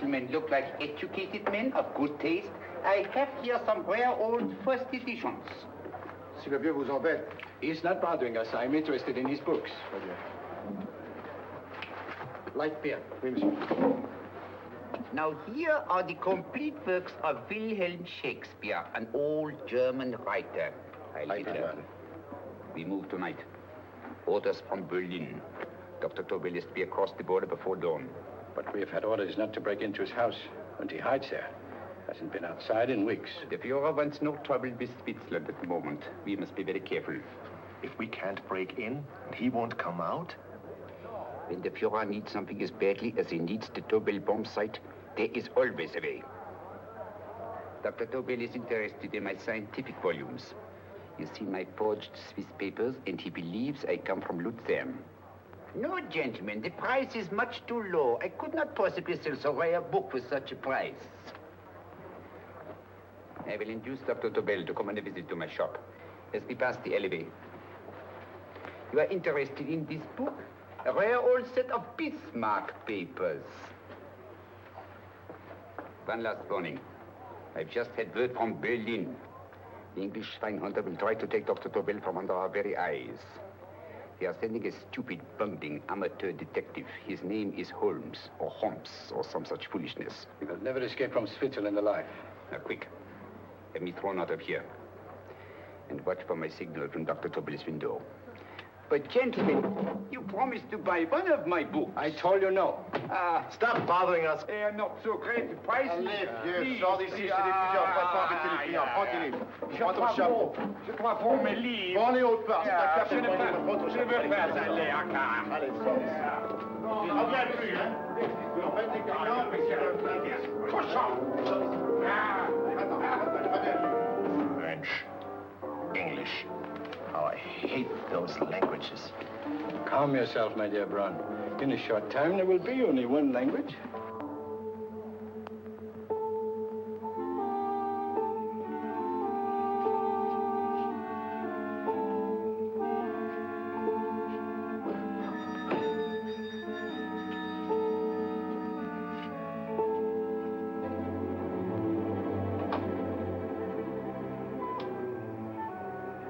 gentlemen look like educated men of good taste, I have here some rare old first editions. Si le vieux vous embête. He's not bothering us. I'm interested in his books. Light beer. Oui, monsieur. Now here are the complete works of Wilhelm Shakespeare, an old German writer. We move tonight. Orders from Berlin. Dr. Tobel is to be across the border before dawn. But we have had orders not to break into his house, and he hides there. Hasn't been outside in weeks. The Führer wants no trouble with Switzerland at the moment. We must be very careful. If we can't break in, and he won't come out? When the Führer needs something as badly as he needs the Tobel bomb site, there is always a way. Dr. Tobel is interested in my scientific volumes. He's seen my forged Swiss papers, and he believes I come from Luzern. No, gentlemen, the price is much too low. I could not possibly sell so rare a book for such a price. I will induce Dr. Tobel to come on a visit to my shop as we pass the alleyway. You are interested in this book? A rare old set of Bismarck papers. One last warning. I've just had word from Berlin. The English swinehunter will try to take Dr. Tobel from under our very eyes. They are sending a stupid, bungling amateur detective. His name is Holmes, or some such foolishness. He will never escape from Switzerland alive. Now, quick. Have me thrown out of here. And watch for my signal from Dr. Tobel's window. But, gentlemen, you promised to buy one of my books. I told you no. Stop bothering us. They are not so great. The price Allez, vieux, sors d'ici, c'est d'étudiants. On va pas embêter les clients. Tranquille. Prends ton chapeau. Je crois pour mes livres. Prends les autres parts. C'est ta carte. Je ne veux pas aller à car. Allez, sors d'ici. Il revient plus, hein. En fait, les clients, Cochon! French. English. How I hate those languages. Calm yourself, my dear Braun. In a short time, there will be only one language.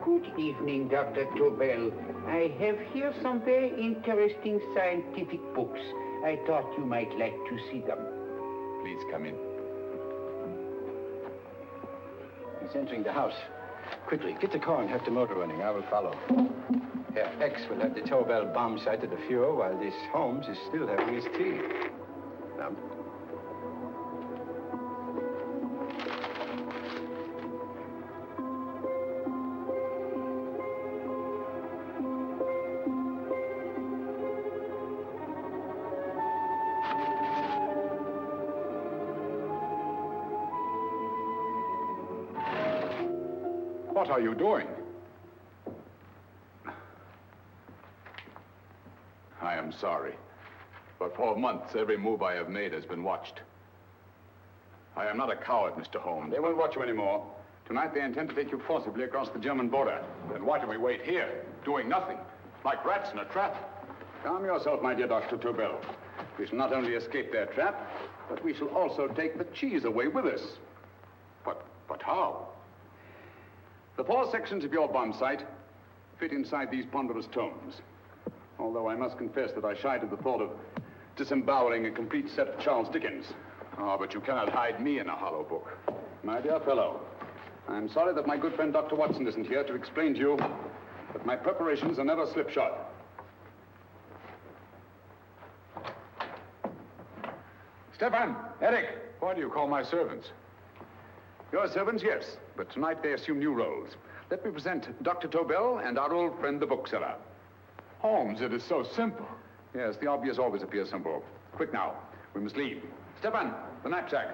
Good evening, Dr. Tobel. I have here some very interesting scientific books. I thought you might like to see them. Please come in. He's entering the house. Quickly, get the car and have the motor running. I will follow. Herr X will have the Tobel bomb site at the Führer while this Holmes is still having his tea. Now. What are you doing? I am sorry, but for months, every move I have made has been watched. I am not a coward, Mr. Holmes. They won't watch you anymore. Tonight, they intend to take you forcibly across the German border. Then why do we wait here, doing nothing, like rats in a trap? Calm yourself, my dear Dr. Tobel. We shall not only escape their trap, but we shall also take the cheese away with us. But how? The four sections of your bomb site fit inside these ponderous tomes. Although I must confess that I shied at the thought of disemboweling a complete set of Charles Dickens. Oh, but you cannot hide me in a hollow book. My dear fellow, I'm sorry that my good friend Dr. Watson isn't here to explain to you that my preparations are never slipshod. Stefan, Eric, why do you call my servants? Your servants, yes, but tonight they assume new roles. Let me present Dr. Tobel and our old friend, the bookseller. Holmes, it is so simple. Yes, the obvious always appears simple. Quick now, we must leave. Stefan, the knapsack.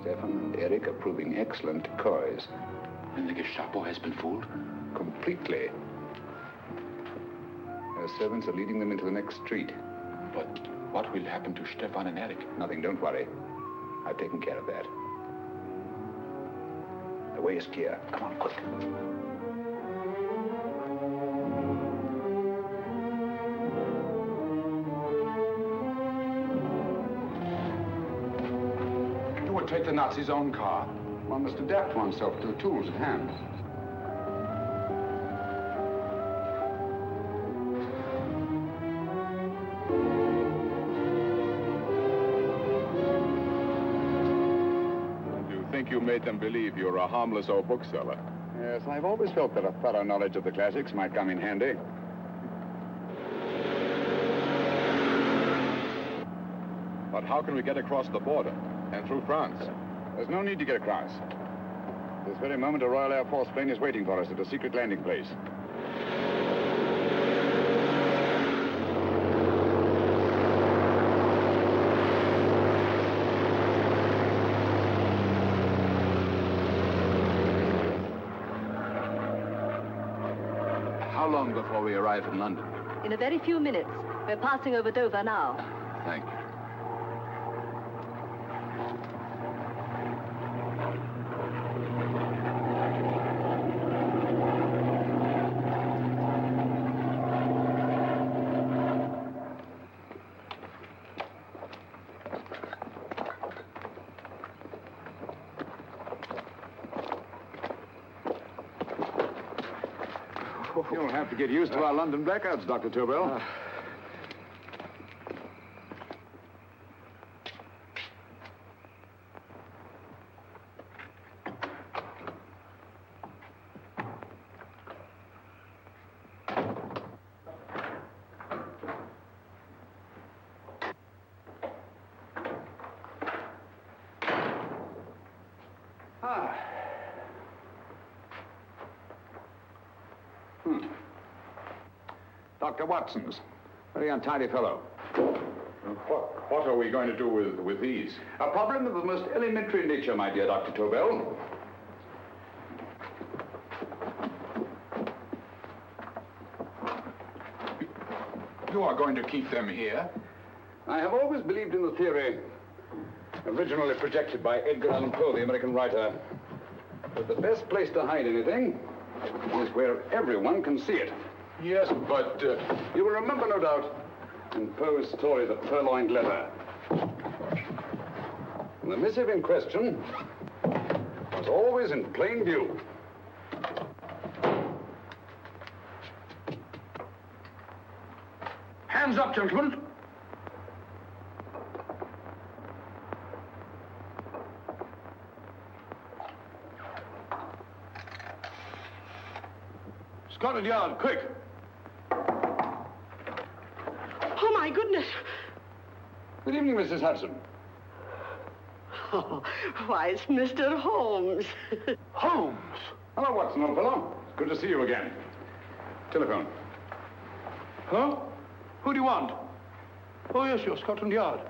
Stefan and Eric are proving excellent decoys. And the Gestapo has been fooled? Completely. Their servants are leading them into the next street. But what will happen to Stefan and Eric? Nothing, don't worry. I've taken care of that. The way is clear. Come on, quick. You would take the Nazis' own car? One must adapt oneself to the tools at hand. You made them believe you're a harmless old bookseller. Yes, I've always felt that a thorough knowledge of the classics might come in handy. But how can we get across the border and through France? There's no need to get across. This very moment, a Royal Air Force plane is waiting for us at a secret landing place. How long before we arrive in London? In a very few minutes. We're passing over Dover now. Thank you. You'll have to get used to our London blackouts, Dr. Tobel. Dr. Watson's. Very untidy fellow. What are we going to do with these? A problem of the most elementary nature, my dear Dr. Tobel. You are going to keep them here? I have always believed in the theory, originally projected by Edgar Allan Poe, the American writer, that the best place to hide anything is where everyone can see it. Yes, but... You will remember, no doubt, in Poe's story, The Purloined Letter. The missive in question was always in plain view. Hands up, gentlemen. Scotland Yard, quick. Oh, my goodness. Good evening, Mrs. Hudson. Oh, why, it's Mr. Holmes. Holmes. Hello, Watson, old fellow. It's good to see you again. Telephone. Huh? Who do you want? Oh, yes, you're Scotland Yard.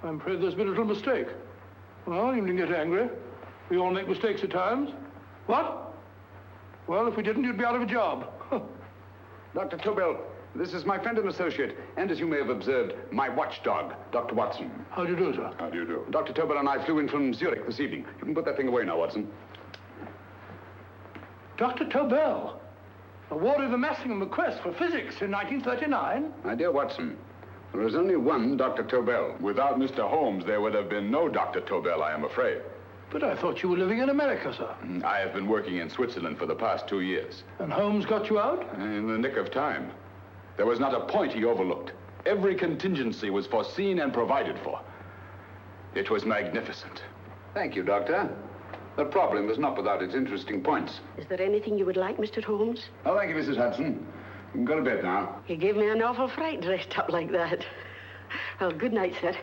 I'm afraid there's been a little mistake. Well, you needn't get angry. We all make mistakes at times. What? Well, if we didn't, you'd be out of a job. Dr. Tobel, this is my friend and associate, and as you may have observed, my watchdog, Dr. Watson. How do you do, sir? How do you do? Dr. Tobel and I flew in from Zurich this evening. You can put that thing away now, Watson. Dr. Tobel, awarded the Massingham Bequest for physics in 1939. My dear Watson, there is only one Dr. Tobel. Without Mr. Holmes, there would have been no Dr. Tobel, I am afraid. But I thought you were living in America, sir. I have been working in Switzerland for the past 2 years. And Holmes got you out? In the nick of time. There was not a point he overlooked. Every contingency was foreseen and provided for. It was magnificent. Thank you, Doctor. The problem is not without its interesting points. Is there anything you would like, Mr. Holmes? Oh, thank you, Mrs. Hudson. You can go to bed now. You gave me an awful fright dressed up like that. Well, good night, sir.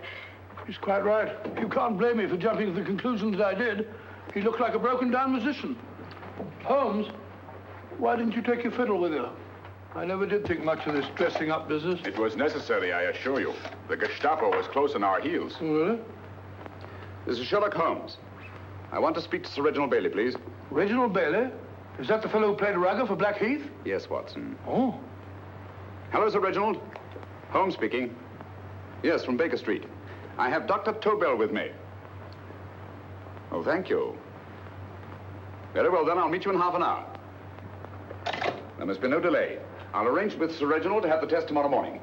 He's quite right. You can't blame me for jumping to the conclusion that I did. He looked like a broken-down musician. Holmes, why didn't you take your fiddle with you? I never did think much of this dressing-up business. It was necessary, I assure you. The Gestapo was close on our heels. Really? This is Sherlock Holmes. I want to speak to Sir Reginald Bailey, please. Reginald Bailey? Is that the fellow who played Rugger for Blackheath? Yes, Watson. Oh. Hello, Sir Reginald. Holmes speaking. Yes, from Baker Street. I have Dr. Tobel with me. Oh, thank you. Very well, then. I'll meet you in half an hour. There must be no delay. I'll arrange with Sir Reginald to have the test tomorrow morning.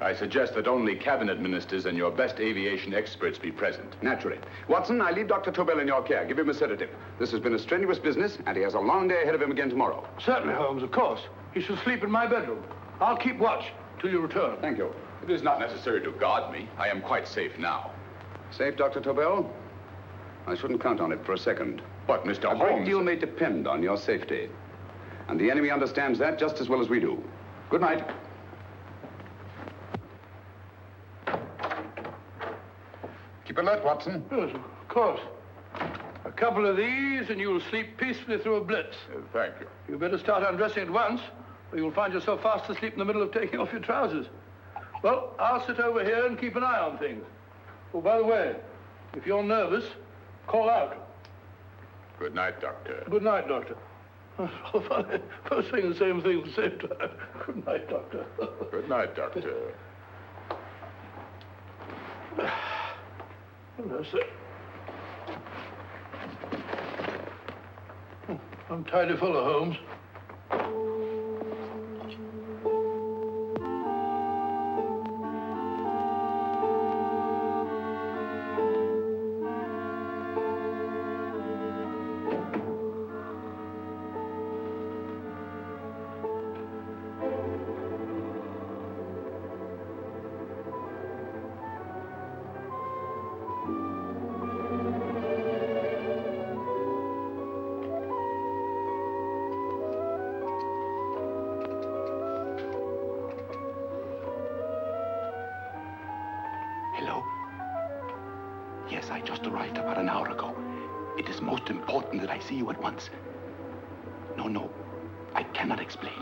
I suggest that only cabinet ministers and your best aviation experts be present. Naturally. Watson, I leave Dr. Tobel in your care. Give him a sedative. This has been a strenuous business, and he has a long day ahead of him again tomorrow. Certainly, Holmes, of course. He should sleep in my bedroom. I'll keep watch till you return. Thank you. It is not necessary to guard me. I am quite safe now. Safe, Dr. Tobel? I shouldn't count on it for a second. But, Mr. A Holmes... great deal may depend on your safety. And the enemy understands that just as well as we do. Good night. Keep alert, Watson. Yes, of course. A couple of these, and you'll sleep peacefully through a blitz. Thank you. You better start undressing at once, or you'll find yourself fast asleep in the middle of taking off your trousers. Well, I'll sit over here and keep an eye on things. Oh, by the way, if you're nervous, call out. Good night, Doctor. Good night, Doctor. That's so funny. Both saying the same thing at the same time. Good night, Doctor. Good night, Doctor. That's it. I'm tidy full of Holmes. Hello? Yes, I just arrived about an hour ago. It is most important that I see you at once. No, I cannot explain.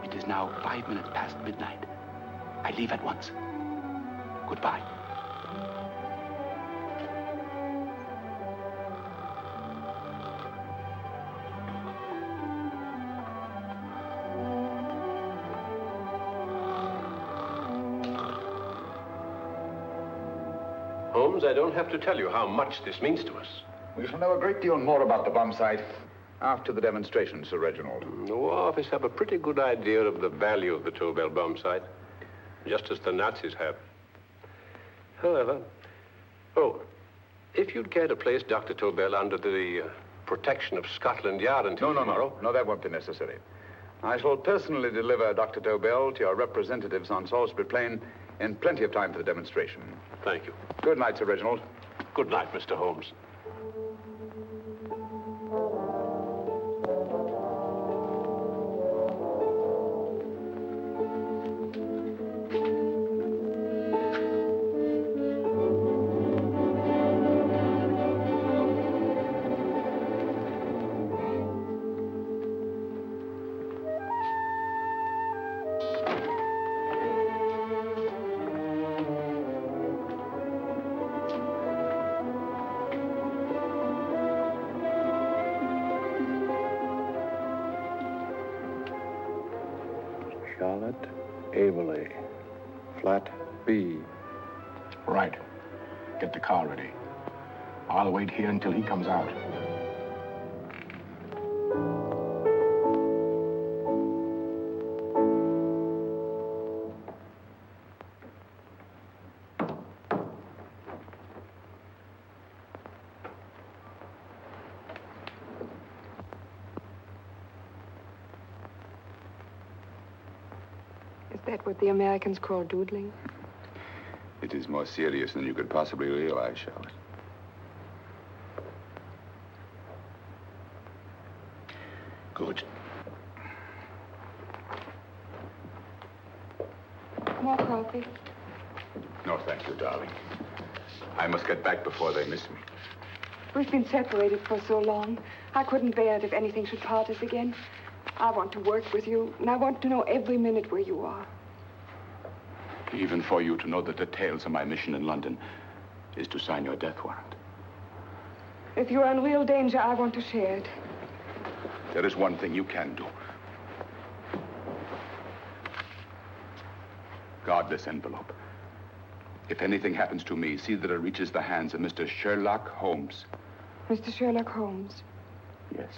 It is now 5 minutes past midnight. I leave at once. Goodbye. Holmes, I don't have to tell you how much this means to us. We shall know a great deal more about the bomb site after the demonstration, Sir Reginald. The War Office have a pretty good idea of the value of the Tobel bomb site, just as the Nazis have. However, if you'd care to place Dr. Tobel under the protection of Scotland Yard until tomorrow... No, that won't be necessary. I shall personally deliver Dr. Tobel to your representatives on Salisbury Plain in plenty of time for the demonstration. Thank you. Good night, Sir Reginald. Good night, Mr. Holmes. Charlotte Averley, flat B. Right. Get the car ready. I'll wait here until he comes out. Is that what the Americans call doodling? It is more serious than you could possibly realize, Charlotte. Good. More coffee? No, thank you, darling. I must get back before they miss me. We've been separated for so long. I couldn't bear it if anything should part us again. I want to work with you, and I want to know every minute where you are. even for you to know the details of my mission in London, is to sign your death warrant. If you're in real danger, I want to share it. There is one thing you can do. Guard this envelope. If anything happens to me, see that it reaches the hands of Mr. Sherlock Holmes. Mr. Sherlock Holmes, Yes.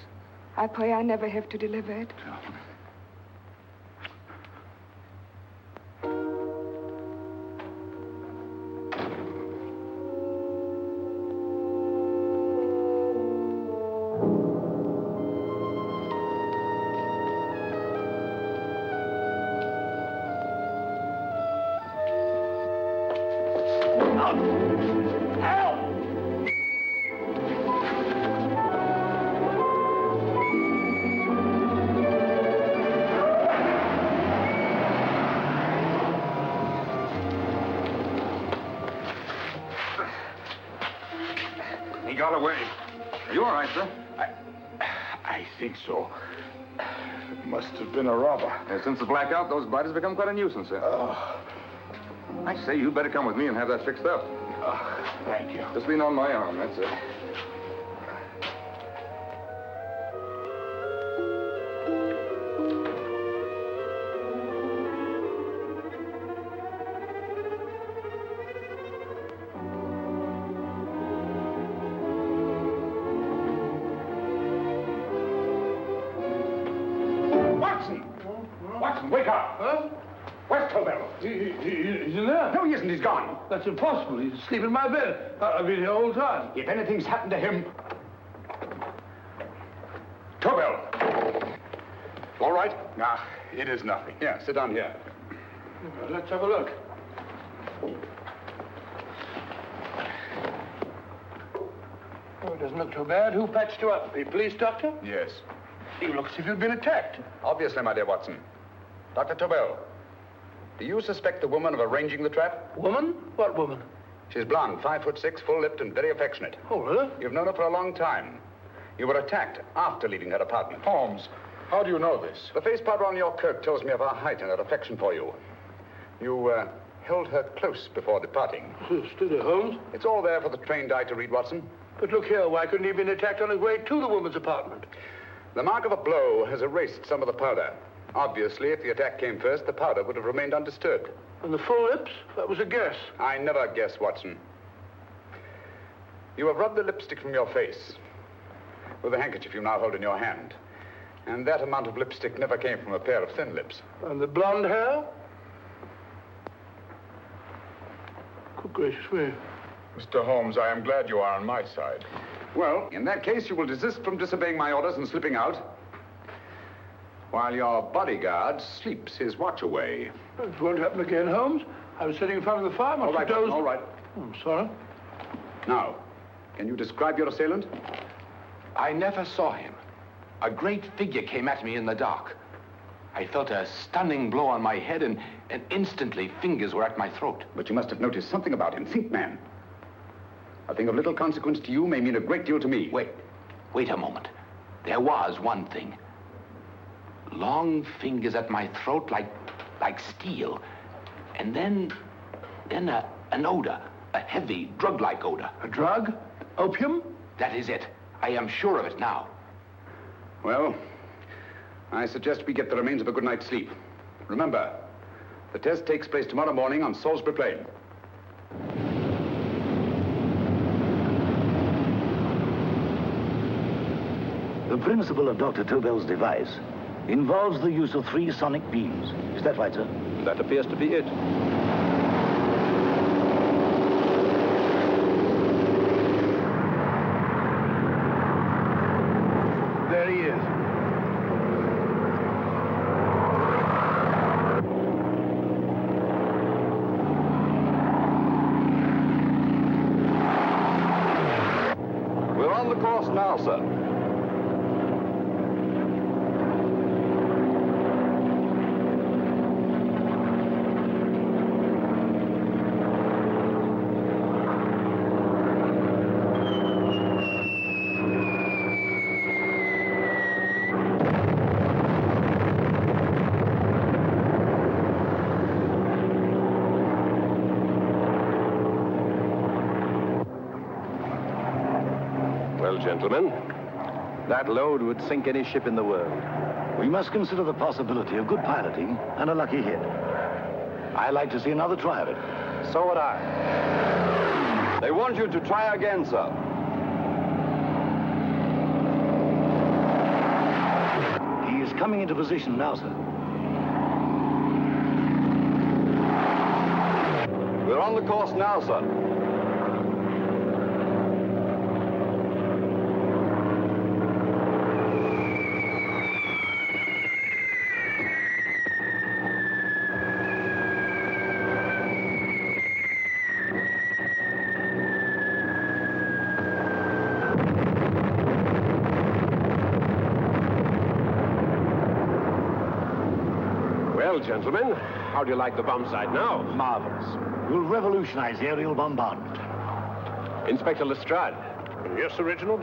I pray I never have to deliver it. He got away. Are you all right, sir? I think so. It must have been a robber. Since the blackout, those biters become quite a nuisance, sir. I say, you better come with me and have that fixed up. Thank you. Just lean on my arm, that's it. Watson, wake up. Huh? Where's Tobel? He's in there. No, he isn't. He's gone. That's impossible. He's asleep in my bed. I've been here all the time. If anything's happened to him... Tobel! All right? Nah, it is nothing. Yeah, sit down here. Let's have a look. Oh, it doesn't look too bad. Who patched you up? The police doctor? Yes. You look as if you'd been attacked. Obviously, my dear Watson. Dr. Tobel, do you suspect the woman of arranging the trap? Woman? What woman? She's blonde, 5'6", full-lipped, and very affectionate. Oh, really? You've known her for a long time. You were attacked after leaving her apartment. Holmes, how do you know this? The face powder on your coat tells me of her height and her affection for you. You held her close before departing. Steady, Holmes. It's all there for the trained eye to read, Watson. But look here, why couldn't he have been attacked on his way to the woman's apartment? The mark of a blow has erased some of the powder. Obviously, if the attack came first, the powder would have remained undisturbed. And the full lips? That was a guess. I never guess, Watson. You have rubbed the lipstick from your face with the handkerchief you now hold in your hand. And that amount of lipstick never came from a pair of thin lips. And the blonde hair? Good gracious me. Mr. Holmes, I am glad you are on my side. Well, in that case, you will desist from disobeying my orders and slipping out, while your bodyguard sleeps his watch away. It won't happen again, Holmes. I was sitting in front of the fire. All right, Watson, all right. I'm sorry. Now, can you describe your assailant? I never saw him. A great figure came at me in the dark. I felt a stunning blow on my head, and instantly fingers were at my throat. But you must have noticed something about him. Think, man. A thing of little consequence to you may mean a great deal to me. Wait a moment. There was one thing. Long fingers at my throat like steel. And then an odor, a heavy, drug-like odor. A drug? Opium? That is it. I am sure of it now. Well, I suggest we get the remains of a good night's sleep. Remember, the test takes place tomorrow morning on Salisbury Plain. The principle of Dr. Tobel's device involves the use of 3 sonic beams. Is that right, sir? That appears to be it. There he is. We're on the course now, sir. Well, gentlemen, that load would sink any ship in the world. We must consider the possibility of good piloting and a lucky hit. I like to see another try of it. So would I. They want you to try again, sir. He is coming into position now, sir. We're on the course now, sir. Well, gentlemen, how do you like the bomb sight now? Marvelous. We'll revolutionize aerial bombardment. Inspector Lestrade. Yes, Sir Reginald?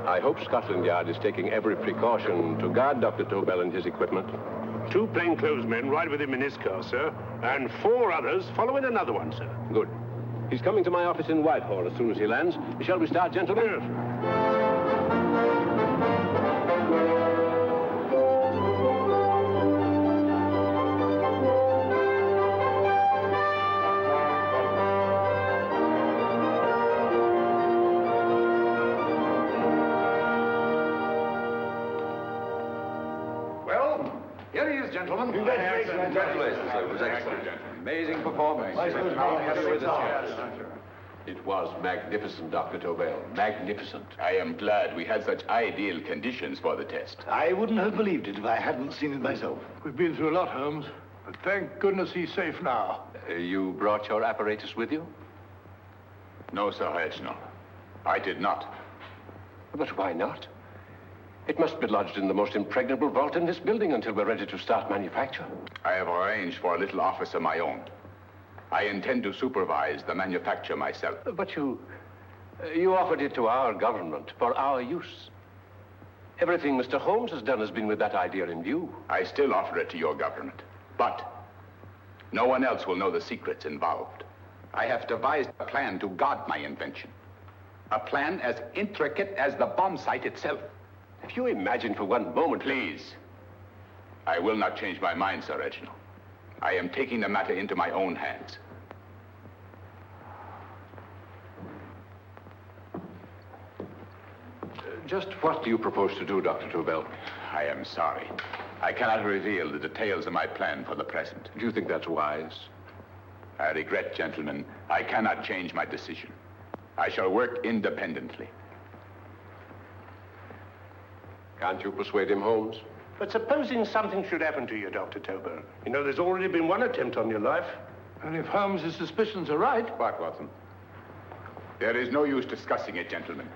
I hope Scotland Yard is taking every precaution to guard Dr. Tobel and his equipment. 2 plainclothesmen ride with him in his car, sir, and 4 others follow in another one, sir. Good. He's coming to my office in Whitehall as soon as he lands. Shall we start, gentlemen? Yes. Here he is, gentlemen. Congratulations, sir. It was excellent. Amazing performance. It was magnificent, Dr. Tobel. Magnificent. I am glad we had such ideal conditions for the test. I wouldn't have believed it if I hadn't seen it myself. We've been through a lot, Holmes, but thank goodness he's safe now. You brought your apparatus with you? No, Sir Reginald. I did not. But why not? It must be lodged in the most impregnable vault in this building until we're ready to start manufacture. I have arranged for a little office of my own. I intend to supervise the manufacture myself. But you offered it to our government for our use. Everything Mr. Holmes has done has been with that idea in view. I still offer it to your government, but no one else will know the secrets involved. I have devised a plan to guard my invention. A plan as intricate as the bomb sight itself. If you imagine for one moment... Please. I will not change my mind, Sir Reginald. I am taking the matter into my own hands. Just what do you propose to do, Dr. Tobel? I am sorry. I cannot reveal the details of my plan for the present. Do you think that's wise? I regret, gentlemen, I cannot change my decision. I shall work independently. Can't you persuade him, Holmes? But supposing something should happen to you, Dr. Tobel. You know, there's already been one attempt on your life. And if Holmes' suspicions are right... What, Watson? There is no use discussing it, gentlemen.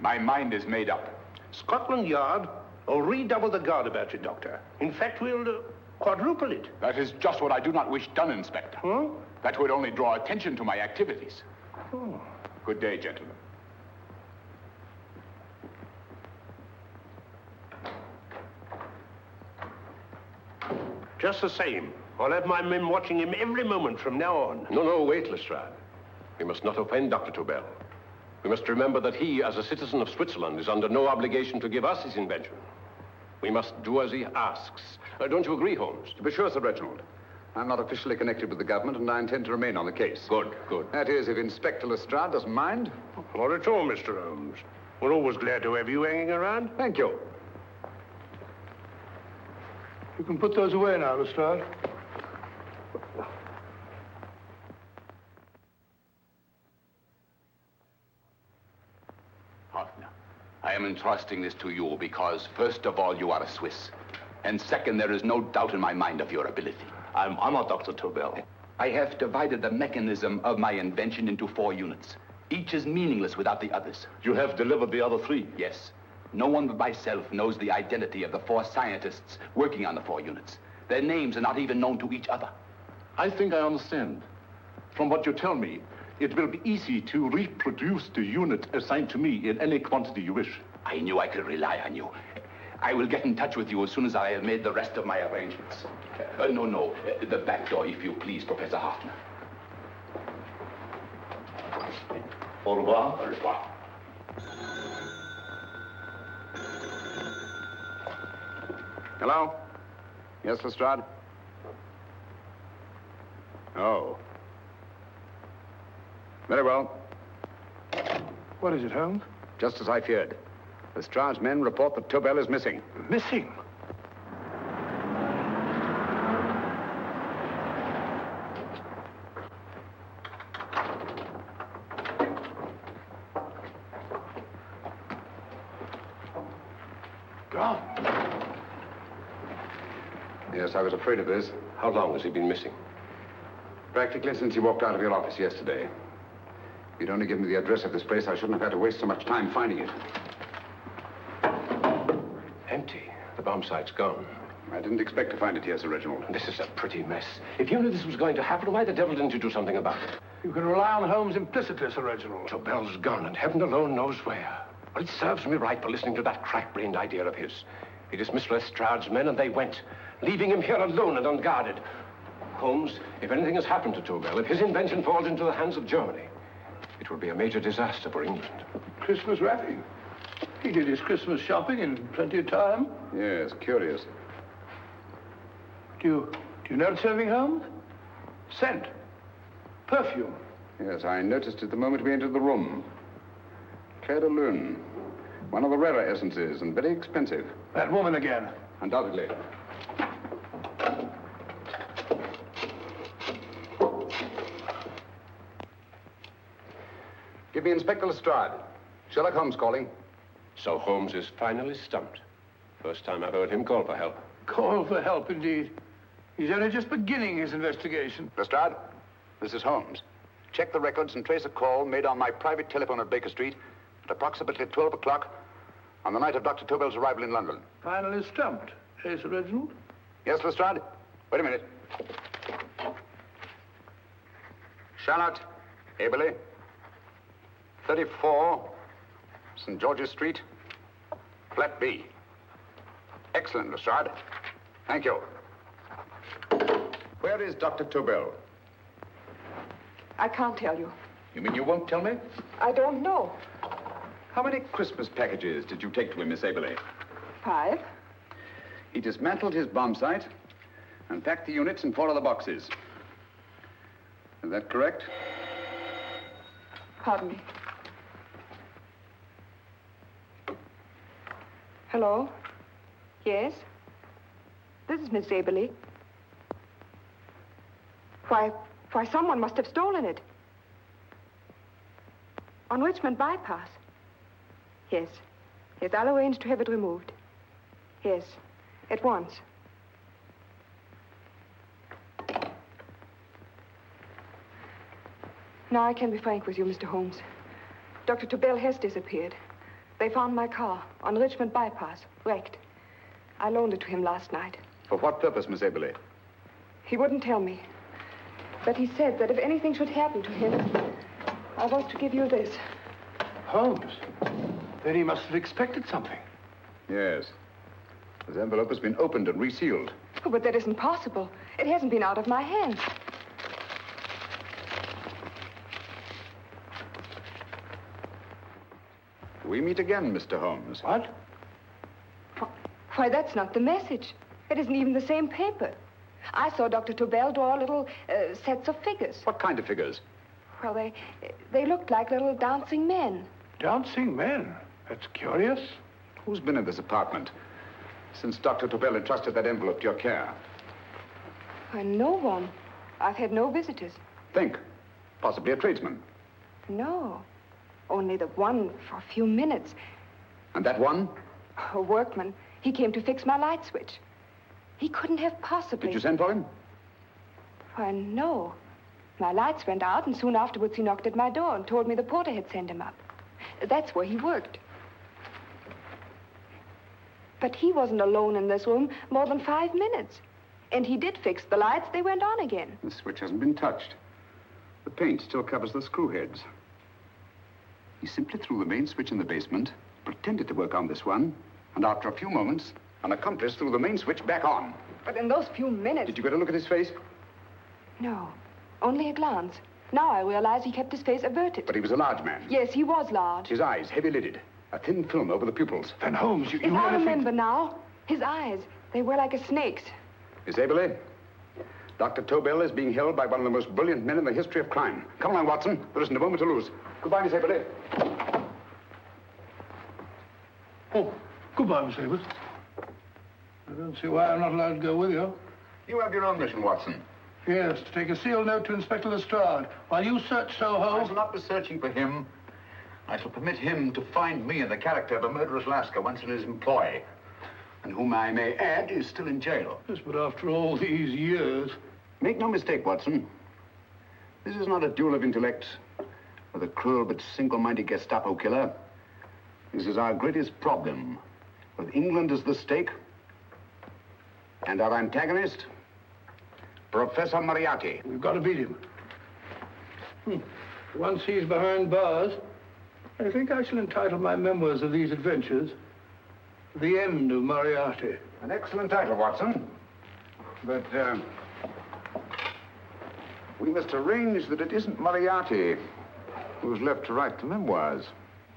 My mind is made up. Scotland Yard will redouble the guard about you, Doctor. In fact, we'll quadruple it. That is just what I do not wish done, Inspector. Huh? That would only draw attention to my activities. Oh. Good day, gentlemen. Just the same, I'll have my men watching him every moment from now on. No, wait, Lestrade. We must not offend Dr. Tobel. We must remember that he, as a citizen of Switzerland, is under no obligation to give us his invention. We must do as he asks. Don't you agree, Holmes? To be sure, Sir Reginald. I'm not officially connected with the government, and I intend to remain on the case. Good. That is, if Inspector Lestrade doesn't mind. Not at all, Mr. Holmes. We're always glad to have you hanging around. Thank you. You can put those away now, Lestrade. Hoffner, I am entrusting this to you because, first of all, you are a Swiss. And second, there is no doubt in my mind of your ability. I'm honored, Dr. Tobel. I have divided the mechanism of my invention into 4 units. Each is meaningless without the others. You have delivered the other 3? Yes. No one but myself knows the identity of the 4 scientists working on the 4 units. Their names are not even known to each other. I think I understand. From what you tell me, it will be easy to reproduce the unit assigned to me in any quantity you wish. I knew I could rely on you. I will get in touch with you as soon as I have made the rest of my arrangements. No. The back door, if you please, Professor Hoffner. Au revoir. Au revoir. Hello? Yes, Lestrade? Oh. Very well. What is it, Holmes? Just as I feared. Lestrade's men report that Tobel is missing. Missing? Gone. Yes, I was afraid of this. How long has he been missing? Practically since he walked out of your office yesterday. If you'd only given me the address of this place, I shouldn't have had to waste so much time finding it. Empty. The bomb site's gone. I didn't expect to find it here, Sir Reginald. This is a pretty mess. If you knew this was going to happen, why the devil didn't you do something about it? You can rely on Holmes implicitly, Sir Reginald. Tobel's gone, and heaven alone knows where. Well, it serves me right for listening to that crack-brained idea of his. He dismissed Lestrade's men, and they went, leaving him here alone and unguarded. Holmes, if anything has happened to Tobel, if his invention falls into the hands of Germany, it will be a major disaster for England. Christmas wrapping. He did his Christmas shopping in plenty of time. Yes, curious. Do you notice anything, Holmes? Scent. Perfume. Yes, I noticed it the moment we entered the room. Claire de Lune. One of the rarer essences, and very expensive. That woman again. Undoubtedly. Give me Inspector Lestrade. Sherlock Holmes calling. So Holmes is finally stumped. First time I've heard him call for help. Call for help, indeed. He's only just beginning his investigation. Lestrade, this is Holmes. Check the records and trace a call made on my private telephone at Baker Street at approximately 12 o'clock on the night of Dr. Tobel's arrival in London. Finally stumped, eh, Sir Reginald? Yes, Lestrade? Wait a minute. Charlotte, Aberley, 34, St. George's Street, flat B. Excellent, Lestrade. Thank you. Where is Dr. Tobel? I can't tell you. You mean you won't tell me? I don't know. How many Christmas packages did you take to him, Miss Aberley? 5. He dismantled his bomb site and packed the units in 4 other boxes. Is that correct? Pardon me. Hello? Yes? This is Miss Aberley. Why, someone must have stolen it. On Richmond Bypass. Yes. Yes, I'll arrange to have it removed. Yes, at once. Now I can be frank with you, Mr. Holmes. Dr. Tobel has disappeared. They found my car on Richmond Bypass, wrecked. I loaned it to him last night. For what purpose, Miss Aberley? He wouldn't tell me. But he said that if anything should happen to him, I was to give you this. Holmes? Then he must have expected something. Yes. This envelope has been opened and resealed. Oh, but that isn't possible. It hasn't been out of my hands. We meet again, Mr. Holmes. What? Why, that's not the message. It isn't even the same paper. I saw Dr. Tobel draw little sets of figures. What kind of figures? Well, they looked like little dancing men. Dancing men? That's curious. Who's been in this apartment since Dr. Tobel entrusted that envelope to your care? Why, no one. I've had no visitors. Think. Possibly a tradesman. No. Only the one for a few minutes. And that one? A workman. He came to fix my light switch. He couldn't have possibly... Did you send for him? Why, no. My lights went out, and soon afterwards he knocked at my door and told me the porter had sent him up. That's where he worked. But he wasn't alone in this room more than 5 minutes. And he did fix the lights. They went on again. The switch hasn't been touched. The paint still covers the screw heads. He simply threw the main switch in the basement, pretended to work on this one, and after a few moments, an accomplice threw the main switch back on. But in those few minutes... Did you get a look at his face? No, only a glance. Now I realize he kept his face averted. But he was a large man. Yes, he was large. His eyes heavy-lidded, a thin film over the pupils. Van Holmes, you I remember now. His eyes, They were like a snake's. Miss Aberley, Dr. Tobel is being held by one of the most brilliant men in the history of crime. Come along, Watson. There isn't a moment to lose. Goodbye, Miss Aberley. Oh, goodbye, Miss Aberley. I don't see why I'm not allowed to go with you. You have your own mission, Watson. Yes, to take a sealed note to Inspector Lestrade while you search Soho. I shall not be searching for him. I shall permit him to find me in the character of a murderous Lascar once in his employ, and whom I may add is still in jail. Yes, but after all these years... Make no mistake, Watson. This is not a duel of intellects with a cruel but single-minded Gestapo killer. This is our greatest problem, with England as the stake, and our antagonist, Professor Moriarty. We've got to beat him. Once he's behind bars, I think I shall entitle my memoirs of these adventures, The End of Moriarty. An excellent title, Watson. But, we must arrange that it isn't Moriarty who's left to write the memoirs.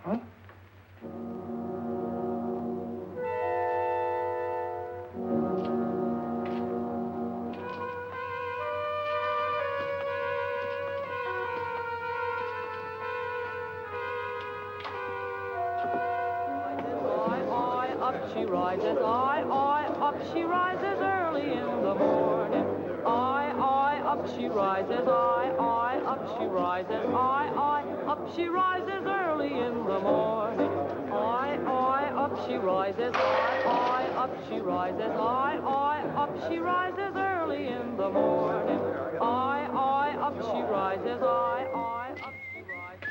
Huh? Up she rises, up she rises early in the morning. Up she rises, up she rises, up she rises early in the morning. Up she rises, up she rises, up she rises early in the morning. Up she rises, up she rises.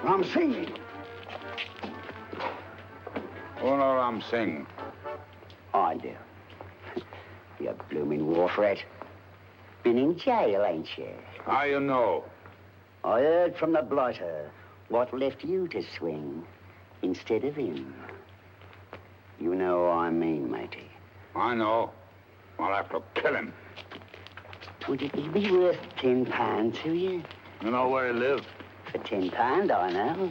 Ram Singh. Oh, no, Ram Singh. I do. You blooming war threat. Been in jail, ain't you? How you know? I heard from the blighter what left you to swing instead of him. You know what I mean, matey. I know. I'll have to kill him. Would it be worth £10 to you? You know where he lives? For £10, I know.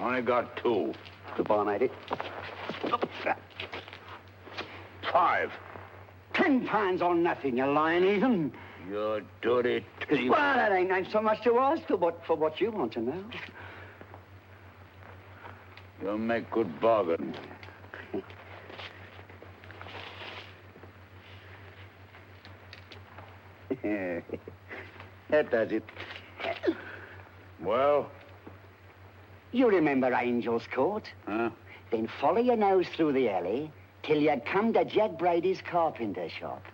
Only got 2. Goodbye, matey. $5. £10 on nothing, you lying heathen. You dirty thief. Well, that ain't so much to ask for what you want to know. You'll make good bargain. That does it. Well? You remember Angel's Court? Huh? Then follow your nose through the alley till you come to Jack Brady's carpenter shop.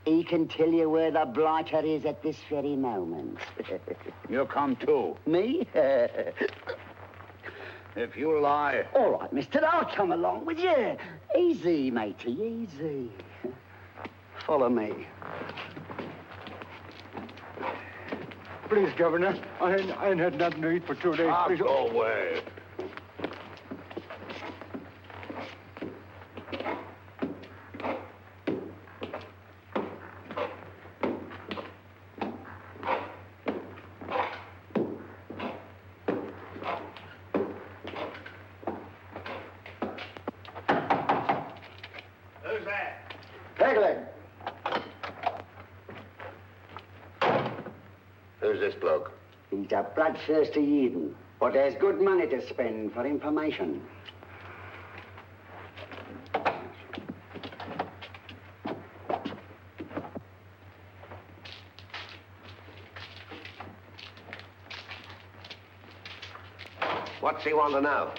He can tell you where the blighter is at this very moment. You come too. Me? If you lie... All right, mister, I'll come along with you. Easy, matey, easy. Follow me. Please, Governor, I ain't had nothing to eat for 2 days. Please. Go away. Who's that? Pegleg. Who's this bloke? He's a bloodthirsty heathen, but there's good money to spend for information. What's he want to know?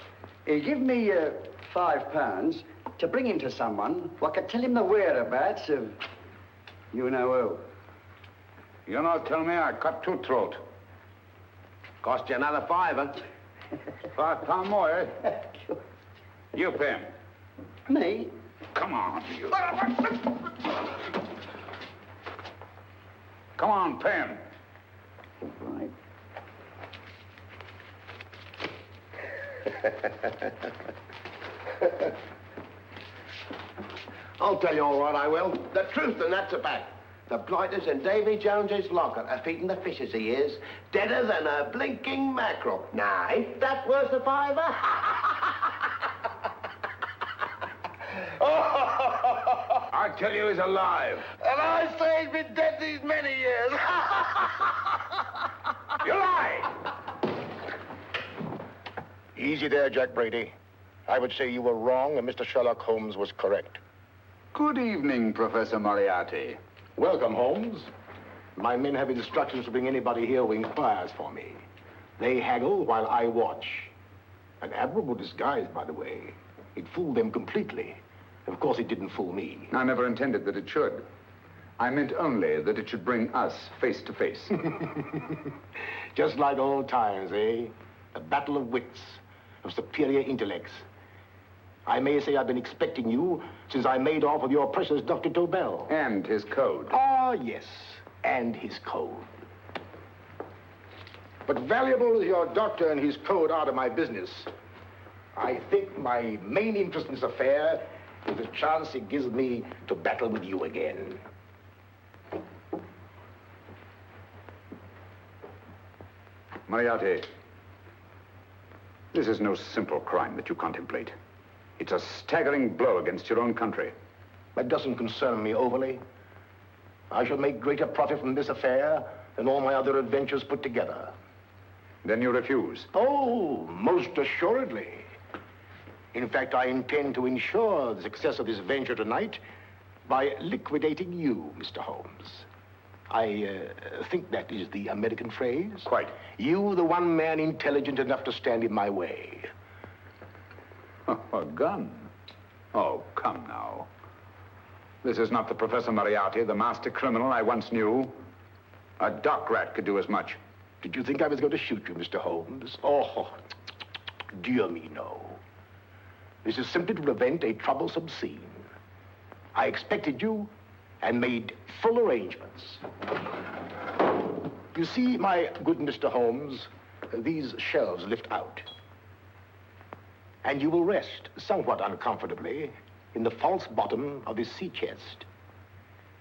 He give me £5 to bring him to someone who could tell him the whereabouts of you know who. You not tell me I cut two throat. Cost you another £5. £5 more, eh? You pay him. Me? Come on, you. Come on, pay him. Right. I'll tell you all right, I will. The truth, and that's a fact. The blighters in Davy Jones's locker are feeding the fishes, he is. Deader than a blinking mackerel. Now, ain't that worth a £5? I tell you he's alive. And I say he's been dead these many years. You lie! Easy there, Jack Brady. I would say you were wrong and Mr. Sherlock Holmes was correct. Good evening, Professor Moriarty. Welcome, Holmes. My men have instructions to bring anybody here who inquires for me. They haggle while I watch. An admirable disguise, by the way. It fooled them completely. Of course, it didn't fool me. I never intended that it should. I meant only that it should bring us face to face. Just like old times, eh? A battle of wits, of superior intellects. I may say I've been expecting you since I made off with your precious Dr. Tobel. And his code. Ah, yes, and his code. But valuable as your doctor and his code are to my business, I think my main interest in this affair is the chance it gives me to battle with you again. Moriarty, this is no simple crime that you contemplate. It's a staggering blow against your own country. That doesn't concern me overly. I shall make greater profit from this affair than all my other adventures put together. Then you refuse? Oh, most assuredly. In fact, I intend to ensure the success of this venture tonight by liquidating you, Mr. Holmes. I think that is the American phrase. Quite. You, the one man intelligent enough to stand in my way. A gun? Oh, come now. This is not the Professor Moriarty, the master criminal I once knew. A dock rat could do as much. Did you think I was going to shoot you, Mr. Holmes? Oh, dear me, no. This is simply to prevent a troublesome scene. I expected you and made full arrangements. You see, my good Mr. Holmes, these shelves lift out. And you will rest somewhat uncomfortably in the false bottom of this sea chest.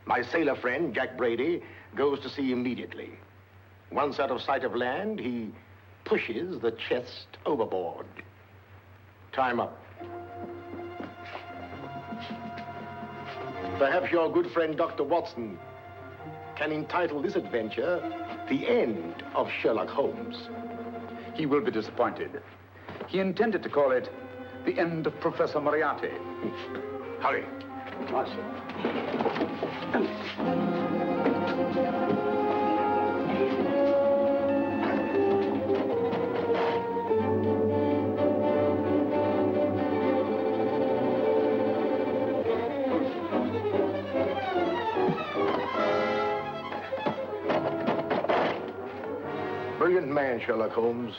My sailor friend, Jack Brady, goes to sea immediately. Once out of sight of land, he pushes the chest overboard. Time up. Perhaps your good friend, Dr. Watson, can entitle this adventure The End of Sherlock Holmes. He will be disappointed. He intended to call it The End of Professor Moriarty. Hurry. Right, sir. Brilliant man, Sherlock Holmes.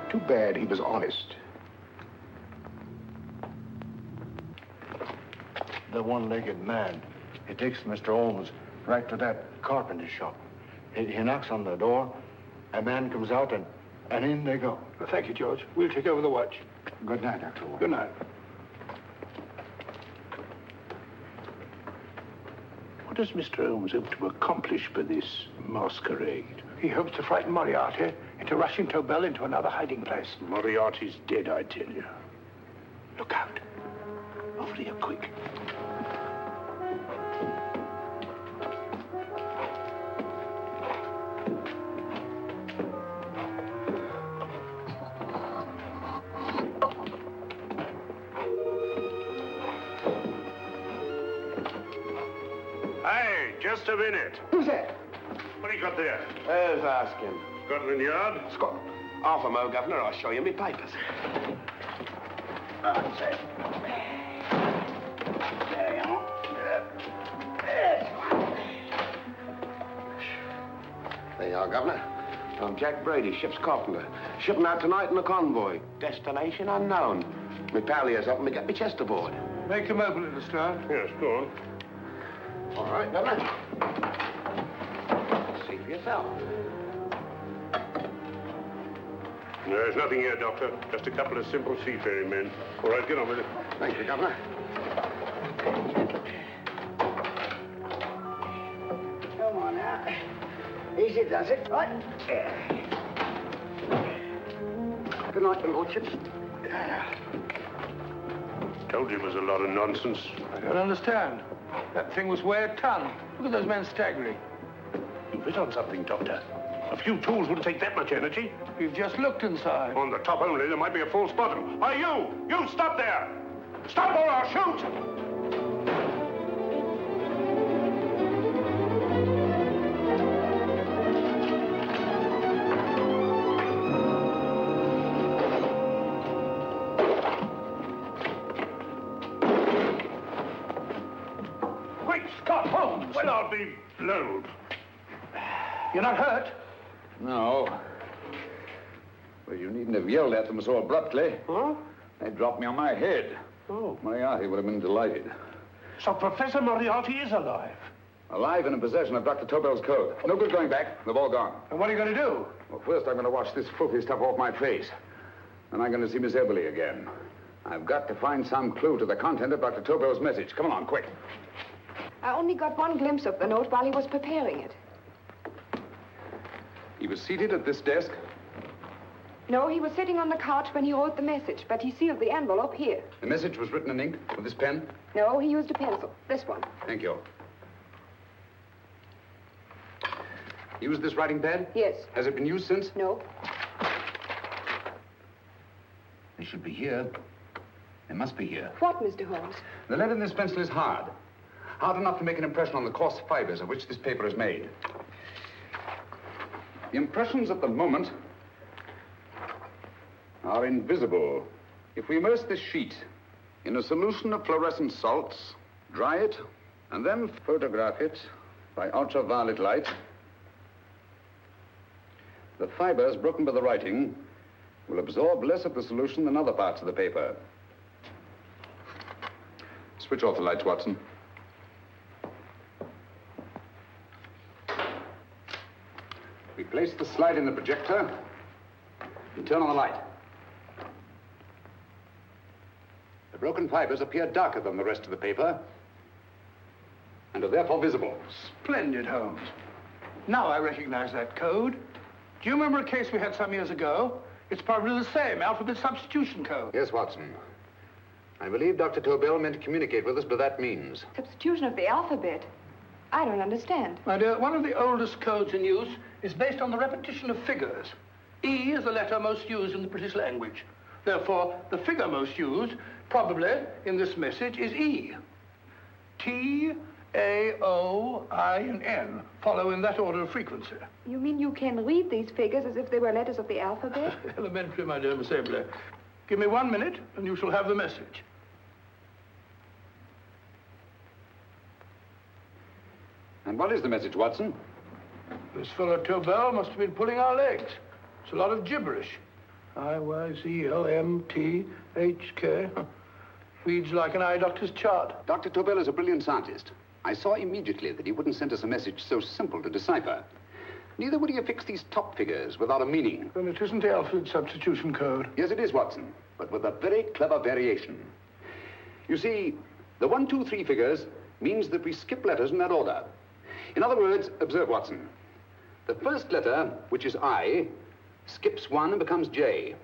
Too bad he was honest. The one-legged man. He takes Mr. Holmes right to that carpenter shop. He knocks on the door. A man comes out, and in they go. Well, thank you, George. We'll take over the watch. Good night, Dr. Holmes. Good night. What does Mr. Holmes hope to accomplish by this masquerade? He hopes to frighten Moriarty into rushing Tobel into another hiding place. Moriarty's dead, I tell you. Look out. Over here, quick. Hey, just a minute. Who's that? What do you got there? Let's ask him. Scotland Yard? Half a mo, Governor. I'll show you my papers. That's it. There you are. There you are, Governor. I'm Jack Brady, ship's carpenter. Shipping out tonight in a convoy. Destination unknown. My pal here's helping me get my chest aboard. Make him open it, Lestrade. Yes, go on. All right, Governor. See for yourself. There's nothing here, Doctor. Just a couple of simple seafaring men. All right, get on with it. Thank you, Governor. Come on now. Easy does it, right? Good night, your lordships. Told you it was a lot of nonsense. I don't understand. That thing was weighed a ton. Look at those men staggering. You've hit on something, Doctor. A few tools wouldn't take that much energy. We've just looked inside. On the top only, there might be a false bottom. Hey, you stop there! Stop or I'll shoot! Great Scott, Holmes! Well, I'll be blowed. You're not hurt? No. Well, you needn't have yelled at them so abruptly. Huh? They dropped me on my head. Oh. Moriarty would have been delighted. So Professor Moriarty is alive? Alive and in possession of Dr. Tobel's code. No good going back. They've all gone. And what are you going to do? Well, first I'm going to wash this filthy stuff off my face. Then I'm going to see Miss Eberly again. I've got to find some clue to the content of Dr. Tobel's message. Come along, quick. I only got one glimpse of the note while he was preparing it. He was seated at this desk. No, he was sitting on the couch when he wrote the message, but he sealed the envelope here. The message was written in ink with this pen? No, he used a pencil. This one. Thank you. Used this writing pad? Yes. Has it been used since? No. They should be here. They must be here. What, Mr. Holmes? The lead in this pencil is hard. Hard enough to make an impression on the coarse fibers of which this paper is made. The impressions at the moment are invisible. If we immerse this sheet in a solution of fluorescent salts, dry it, and then photograph it by ultraviolet light, the fibers broken by the writing will absorb less of the solution than other parts of the paper. Switch off the lights, Watson. We place the slide in the projector and turn on the light. The broken fibers appear darker than the rest of the paper and are therefore visible. Splendid, Holmes. Now I recognize that code. Do you remember a case we had some years ago? It's probably the same, alphabet substitution code. Yes, Watson. I believe Dr. Tobel meant to communicate with us by that means. Substitution of the alphabet? I don't understand. My dear, one of the oldest codes in use is based on the repetition of figures. E is the letter most used in the British language. Therefore, the figure most used, probably, in this message is E. T, A, O, I, and N follow in that order of frequency. You mean you can read these figures as if they were letters of the alphabet? Elementary, my dear Miss Eberly. Give me 1 minute, and you shall have the message. And what is the message, Watson? This fellow Tobel must have been pulling our legs. It's a lot of gibberish. I-Y-Z-L-M-T-H-K. Reads like an eye doctor's chart. Dr. Tobel is a brilliant scientist. I saw immediately that he wouldn't send us a message so simple to decipher. Neither would he have fixed these top figures without a meaning. Then it isn't the alphabet substitution code. Yes, it is, Watson, but with a very clever variation. You see, the 1, 2, 3 figures means that we skip letters in that order. In other words, observe, Watson. The first letter, which is I, skips 1 and becomes J.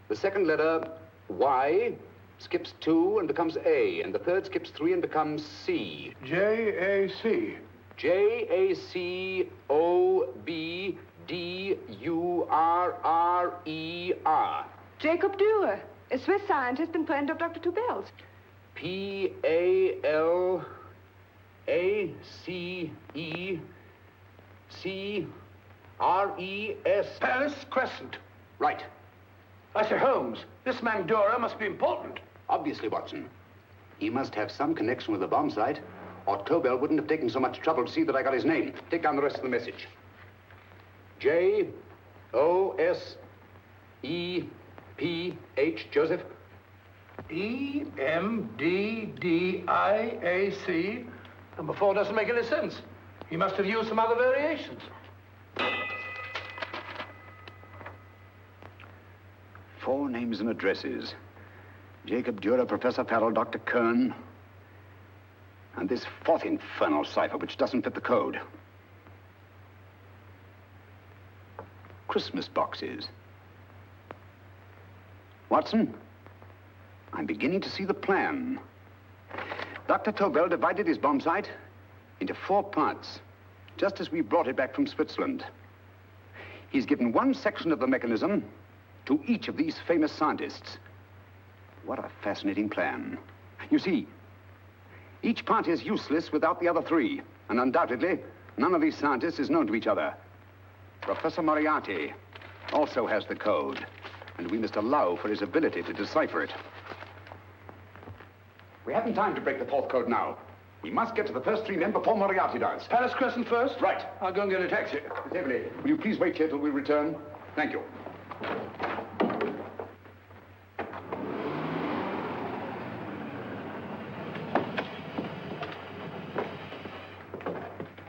The second letter, Y, skips 2 and becomes A. And the third skips 3 and becomes C. J-A-C. J-A-C-O-B-D-U-R-R-E-R. Jacob Dürer, a Swiss scientist and friend of Dr. Tobel's. P-A-L-A-C-E-C-R-E-S. Paris Crescent. Right. I say, Holmes, this man Dora must be important. Obviously, Watson. He must have some connection with the bomb site, or Tobel wouldn't have taken so much trouble to see that I got his name. Take down the rest of the message. J-O-S-E-P-H, Joseph. E-M-D-D-I-A-C. Number 4 doesn't make any sense. He must have used some other variations. Four names and addresses. Jacob Dürer, Professor Farrell, Dr. Kern. And this fourth infernal cipher, which doesn't fit the code. Christmas boxes. Watson, I'm beginning to see the plan. Dr. Tobel divided his bomb site into 4 parts, just as we brought it back from Switzerland. He's given one section of the mechanism to each of these famous scientists. What a fascinating plan. You see, each part is useless without the other 3, and undoubtedly, none of these scientists is known to each other. Professor Moriarty also has the code, and we must allow for his ability to decipher it. We haven't time to break the 4th code now. We must get to the first 3 men before Moriarty does. Palace Crescent first? Right. I'll go and get a taxi. Miss Everly, will you please wait here till we return? Thank you.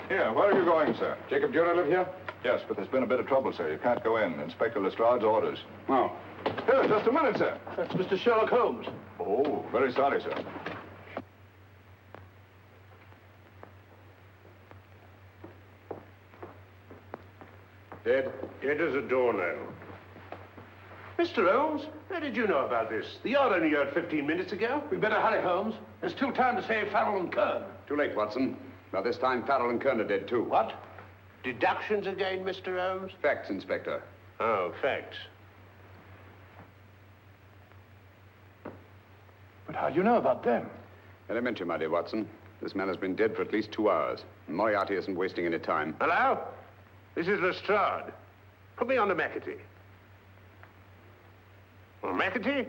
Here, where are you going, sir? Jacob Dürer live here? Yes, but there's been a bit of trouble, sir. You can't go in. Inspector Lestrade's orders. Oh. Here, just a minute, sir. That's Mr. Sherlock Holmes. Oh, very sorry, sir. Dead? Dead as a doornail. Mr. Holmes, how did you know about this? The yard only heard 15 minutes ago. We better hurry, Holmes. There's still time to save Farrell and Kern. Too late, Watson. By this time, Farrell and Kern are dead, too. What? Deductions again, Mr. Holmes? Facts, Inspector. Oh, facts. But how do you know about them? Elementary, my dear Watson. This man has been dead for at least 2 hours. And Moriarty isn't wasting any time. Hello? This is Lestrade. Put me on to McAtee. Well, McAtee?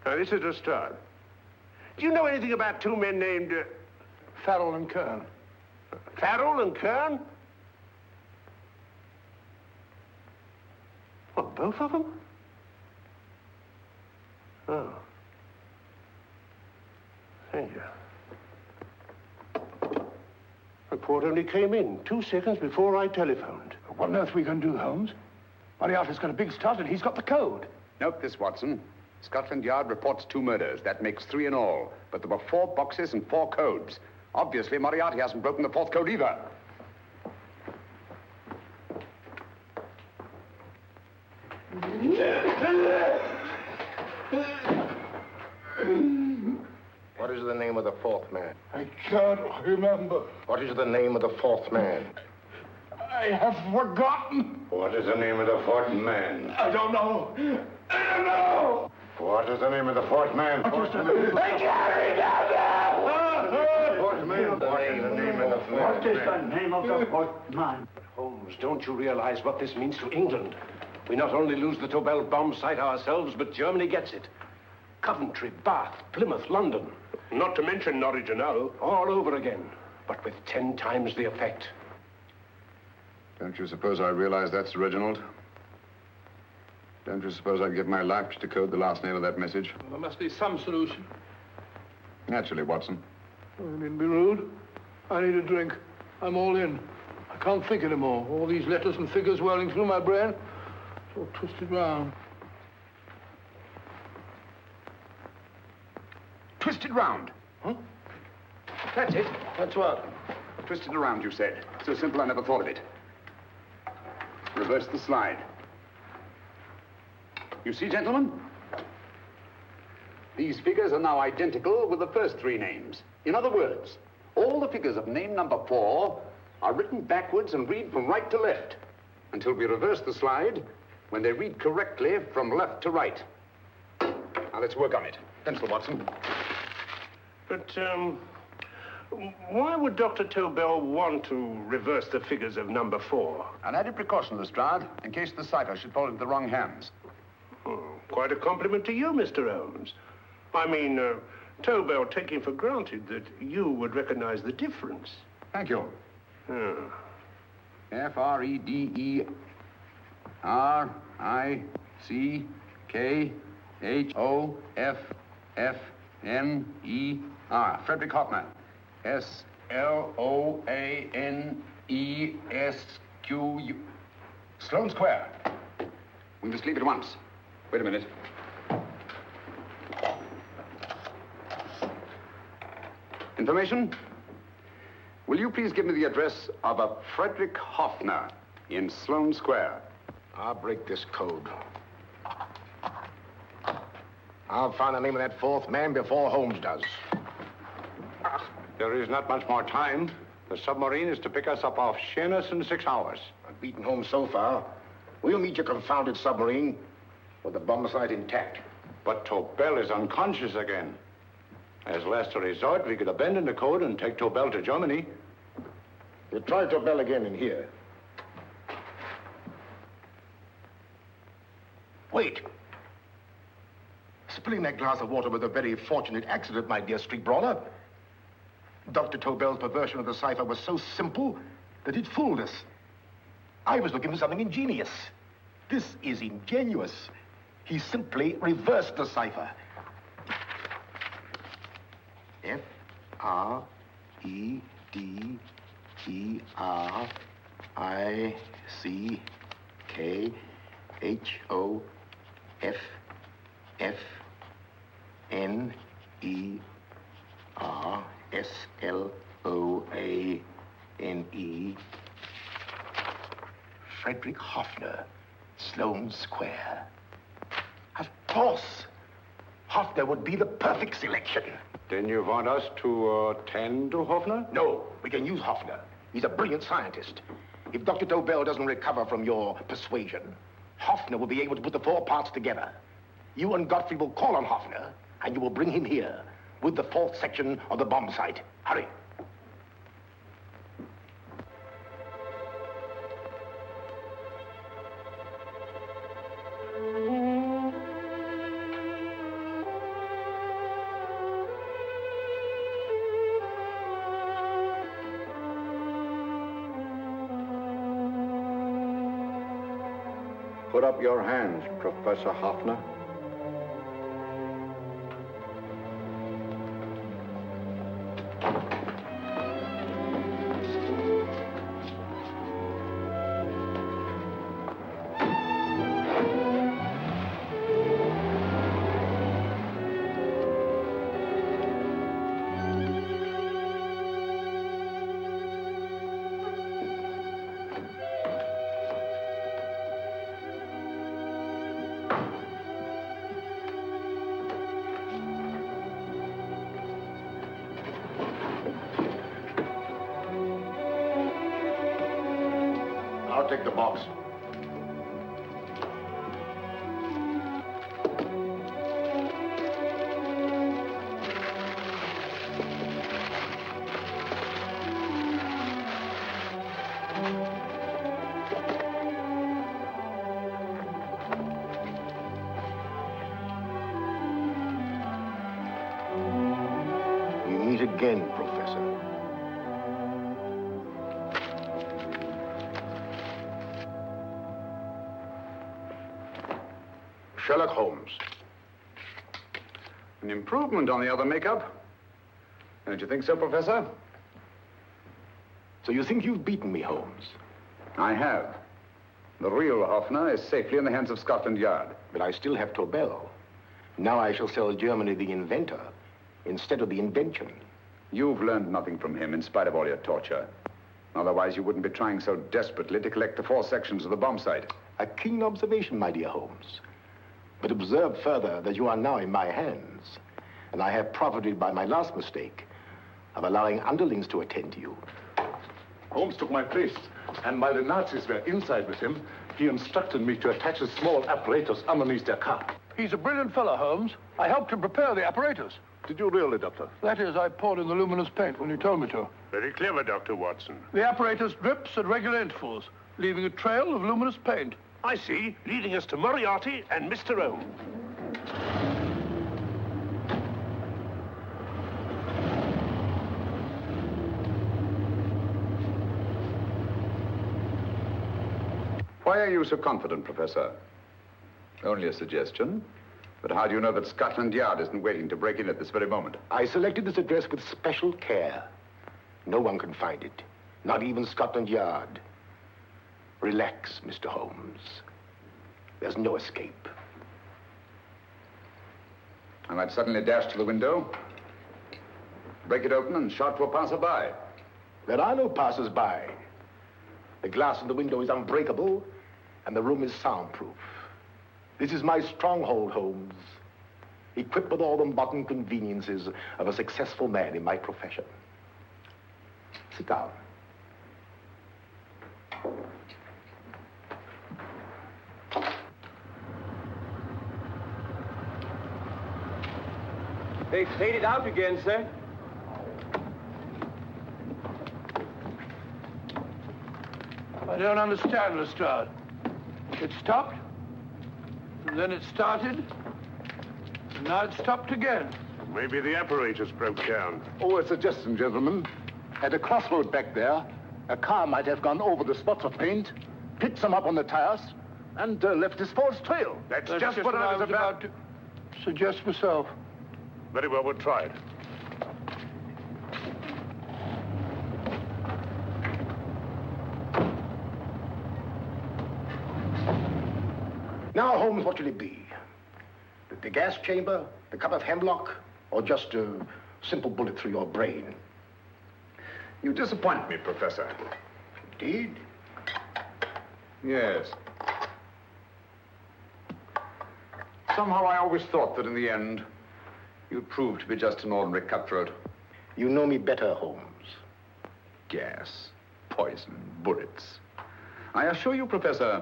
No, this is Lestrade. Do you know anything about 2 men named... Farrell and Kern. Farrell and Kern? What, both of them? Oh. Thank you. Report only came in 2 seconds before I telephoned. What on earth are we going to do, Holmes? Moriarty's got a big start and he's got the code. Note this, Watson. Scotland Yard reports 2 murders. That makes 3 in all. But there were 4 boxes and 4 codes. Obviously, Moriarty hasn't broken the 4th code either. What is the name of the 4th man? I can't remember. What is the name of the 4th man? I have forgotten. What is the name of the 4th man? I don't know. I don't know. What is the name of the 4th man? I can't remember. 4th man. What is the name of the 4th man? What is the name of the 4th man? Holmes, don't you realize what this means to England? We not only lose the Tobel bomb site ourselves, but Germany gets it. Coventry, Bath, Plymouth, London. Not to mention Norwich and Hull. All over again, but with 10 times the effect. Don't you suppose I realize that's Reginald? Don't you suppose I'd give my life to decode the last name of that message? Well, there must be some solution. Naturally, Watson. I needn't be rude. I need a drink. I'm all in. I can't think anymore. All these letters and figures whirling through my brain. It's all twisted round. Twisted round? Huh? That's it. That's what? Twisted around, you said. So simple, I never thought of it. Reverse the slide. You see, gentlemen? These figures are now identical with the first 3 names. In other words, all the figures of name number 4 are written backwards and read from right to left until we reverse the slide when they read correctly from left to right. Now, let's work on it. Pencil, Watson. But, Why would Dr. Tobel want to reverse the figures of number 4? An added precaution, Lestrade, in case the cipher should fall into the wrong hands. Oh, quite a compliment to you, Mr. Holmes. I mean, Tobel taking for granted that you would recognize the difference. Thank you. F-R-E-D-E-R-I-C-K-H-O-F-F-N-E-R. Frederick Hoffner. S-L-O-A-N-E-S-Q-U. Sloane Square. We must leave at once. Wait a minute. Information? Will you please give me the address of a Frederick Hoffner in Sloane Square? I'll break this code. I'll find the name of that 4th man before Holmes does. There is not much more time. The submarine is to pick us up off Sheerness in 6 hours. I've beaten Holmes so far. We'll meet your confounded submarine with the bomb site intact. But Tobel is unconscious again. As last resort, we could abandon the code and take Tobel to Germany. We'll try Tobel again in here. Wait. Spilling that glass of water was a very fortunate accident, my dear street brawler. Dr. Tobel's perversion of the cipher was so simple that it fooled us. I was looking for something ingenious. This is ingenious. He simply reversed the cipher. F-R-E-D-E-R-I-C-K-H-O-F-F-N-E-R-S-L-O-A-N-E. Frederick Hoffner, Sloane Square. Of course. Hoffner would be the perfect selection. Then you want us to tend to Hoffner? No, we can use Hoffner. He's a brilliant scientist. If Dr. Tobel doesn't recover from your persuasion, Hoffner will be able to put the 4 parts together. You and Godfrey will call on Hoffner, and you will bring him here with the 4th section of the bomb site. Hurry. Put up your hands, Professor Hoffner. I'll take the box. We meet again, Professor. Sherlock Holmes. An improvement on the other makeup. Don't you think so, Professor? So you think you've beaten me, Holmes? I have. The real Hoffner is safely in the hands of Scotland Yard. But I still have Tobel. Now I shall sell Germany the inventor instead of the invention. You've learned nothing from him in spite of all your torture. Otherwise, you wouldn't be trying so desperately to collect the 4 sections of the bomb site. A keen observation, my dear Holmes. But observe further that you are now in my hands, and I have profited by my last mistake of allowing underlings to attend to you. Holmes took my place, and while the Nazis were inside with him, he instructed me to attach a small apparatus underneath their car. He's a brilliant fellow, Holmes. I helped him prepare the apparatus. Did you really, Doctor? That is, I poured in the luminous paint when you told me to. Very clever, Dr. Watson. The apparatus drips at regular intervals, leaving a trail of luminous paint. I see, leading us to Moriarty and Mr. Holmes. Why are you so confident, Professor? Only a suggestion. But how do you know that Scotland Yard isn't waiting to break in at this very moment? I selected this address with special care. No one can find it. Not even Scotland Yard. Relax, Mr. Holmes. There's no escape. I might suddenly dash to the window, break it open, and shout to a passerby. There are no passers-by. The glass in the window is unbreakable, and the room is soundproof. This is my stronghold, Holmes. Equipped with all the modern conveniences of a successful man in my profession. Sit down. They faded out again, sir. I don't understand, Lestrade. It stopped, and then it started, and now it stopped again. Maybe the apparatus broke down. Oh, a suggestion, gentlemen. At a crossroad back there, a car might have gone over the spots of paint, picked some up on the tires, and left his false trail. That's just what I was about to suggest myself. Very well, we'll try it. Now, Holmes, what should it be? The gas chamber, the cup of hemlock, or just a simple bullet through your brain? You disappoint me, Professor. Indeed? Yes. Somehow I always thought that in the end, you'd prove to be just an ordinary cutthroat. You know me better, Holmes. Gas, poison, bullets. I assure you, Professor,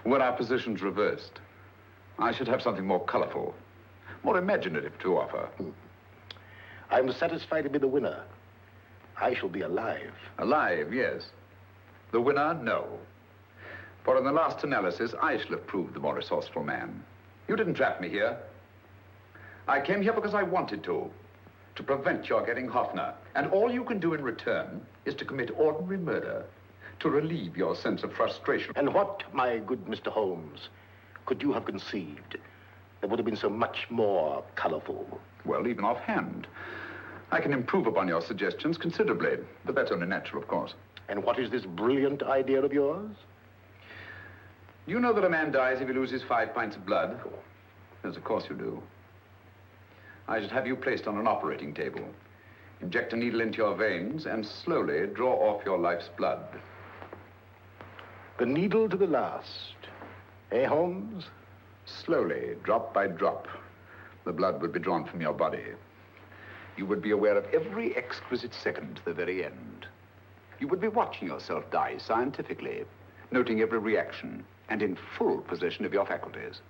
were our positions reversed, I should have something more colorful, more imaginative to offer. I'm satisfied to be the winner. I shall be alive. Alive, yes. The winner, no. For in the last analysis, I shall have proved the more resourceful man. You didn't trap me here. I came here because I wanted to prevent your getting Hoffner. And all you can do in return is to commit ordinary murder to relieve your sense of frustration. And what, my good Mr. Holmes, could you have conceived that would have been so much more colorful? Well, even offhand, I can improve upon your suggestions considerably, but that's only natural, of course. And what is this brilliant idea of yours? You know that a man dies if he loses 5 pints of blood? Yes, of course you do. I should have you placed on an operating table, inject a needle into your veins, and slowly draw off your life's blood. The needle to the last. Eh, Holmes? Slowly, drop by drop, the blood would be drawn from your body. You would be aware of every exquisite second to the very end. You would be watching yourself die scientifically, noting every reaction, and in full possession of your faculties.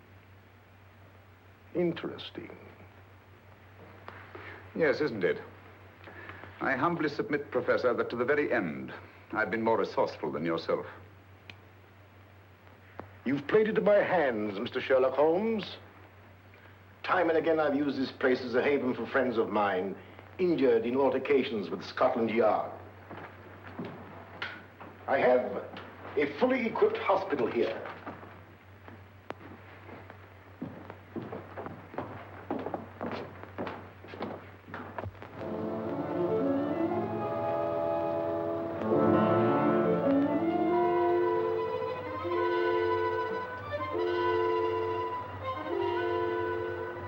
Interesting. Yes, isn't it? I humbly submit, Professor, that to the very end, I've been more resourceful than yourself. You've played it to my hands, Mr. Sherlock Holmes. Time and again, I've used this place as a haven for friends of mine, injured in altercations with Scotland Yard. I have a fully equipped hospital here.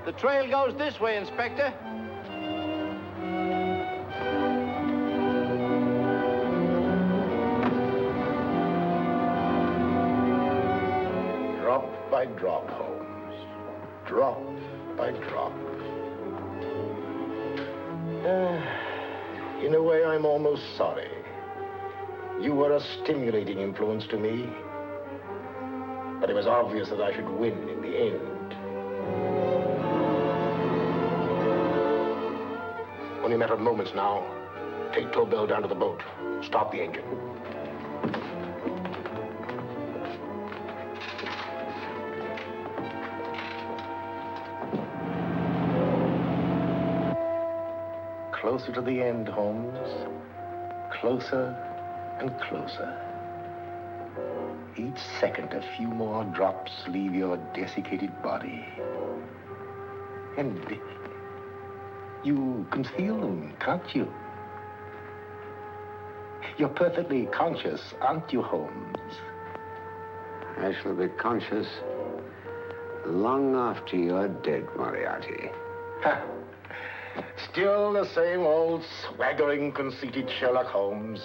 The trail goes this way, Inspector. Drop by drop, Holmes. Drop by drop. In a way, I'm almost sorry. You were a stimulating influence to me. But it was obvious that I should win in the end. Only a matter of moments now. Take Tobel down to the boat. Start the engine. Closer to the end, Holmes. Closer and closer. Each second, a few more drops leave your desiccated body. And you can feel them, can't you? You're perfectly conscious, aren't you, Holmes? I shall be conscious long after you're dead, Moriarty. Ha! Still the same old swaggering, conceited Sherlock Holmes.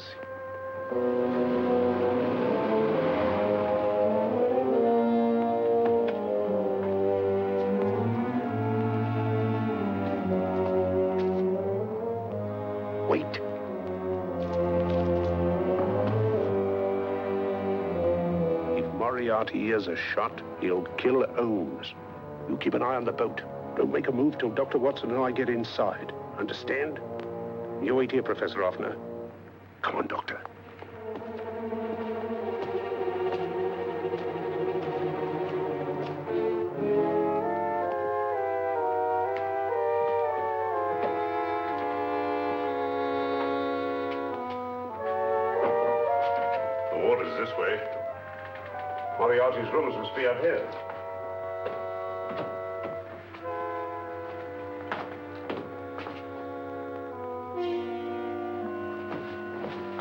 Wait. If Moriarty hears a shot, he'll kill Holmes. You keep an eye on the boat. Don't make a move till Dr. Watson and I get inside. Understand? You wait here, Professor Offner. Come on, Doctor. The water's this way. Moriarty's rooms must be out here.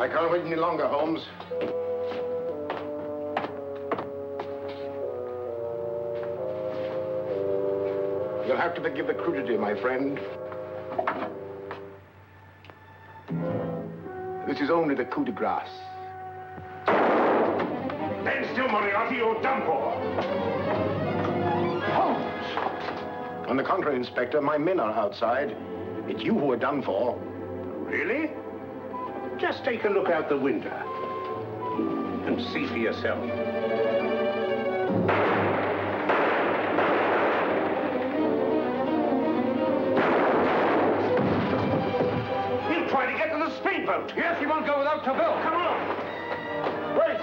I can't wait any longer, Holmes. You'll have to forgive the crudity, my friend. This is only the coup de grace. Stand still, Moriarty, you're done for. Holmes! On the contrary, Inspector, my men are outside. It's you who are done for. Really? Just take a look out the window and see for yourself. He'll try to get to the speedboat. Yes, he won't go without Tobel. Come on. Wait!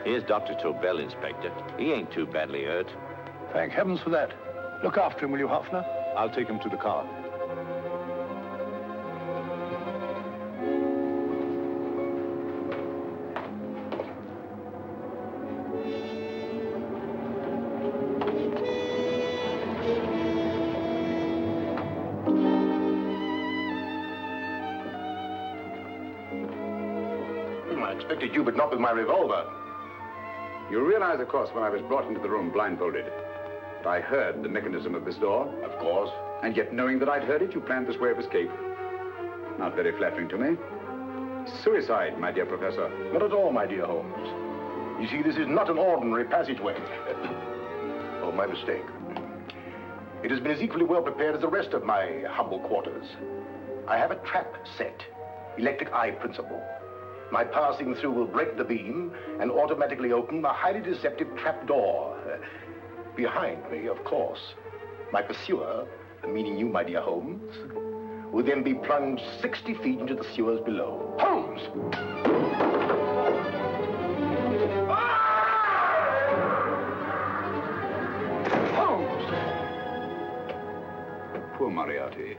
Here's Dr. Tobel, Inspector. He ain't too badly hurt. Thank heavens for that. Look after him, will you, Hoffner? I'll take him to the car. I expected you, but not with my revolver. You realize, of course, when I was brought into the room blindfolded, that I heard the mechanism of this door? Of course. And yet, knowing that I'd heard it, you planned this way of escape. Not very flattering to me. Suicide, my dear Professor. Not at all, my dear Holmes. You see, this is not an ordinary passageway. Oh, my mistake. It has been as equally well prepared as the rest of my humble quarters. I have a trap set, electric eye principle. My passing through will break the beam and automatically open a highly deceptive trap door. Behind me, of course, my pursuer, meaning you, my dear Holmes, will then be plunged 60 feet into the sewers below. Holmes! Holmes! Poor Moriarty.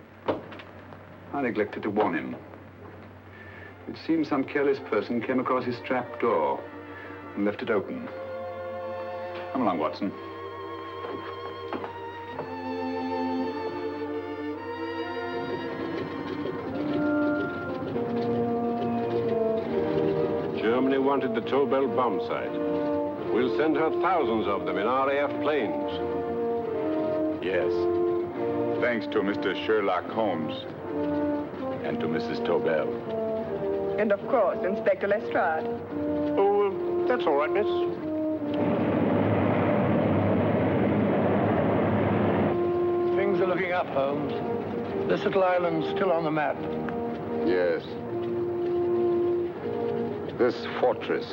I neglected to warn him. It seems some careless person came across his trap door and left it open. Come along, Watson. Germany wanted the Tobel bomb site. We'll send her thousands of them in RAF planes. Yes. Thanks to Mr. Sherlock Holmes and to Mrs. Tobel. And of course, Inspector Lestrade. Oh, that's all right, miss. Things are looking up, Holmes. This little island's still on the map. Yes. This fortress,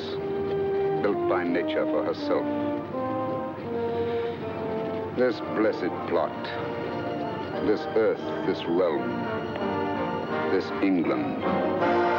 built by nature for herself. This blessed plot. This earth, this realm. This England.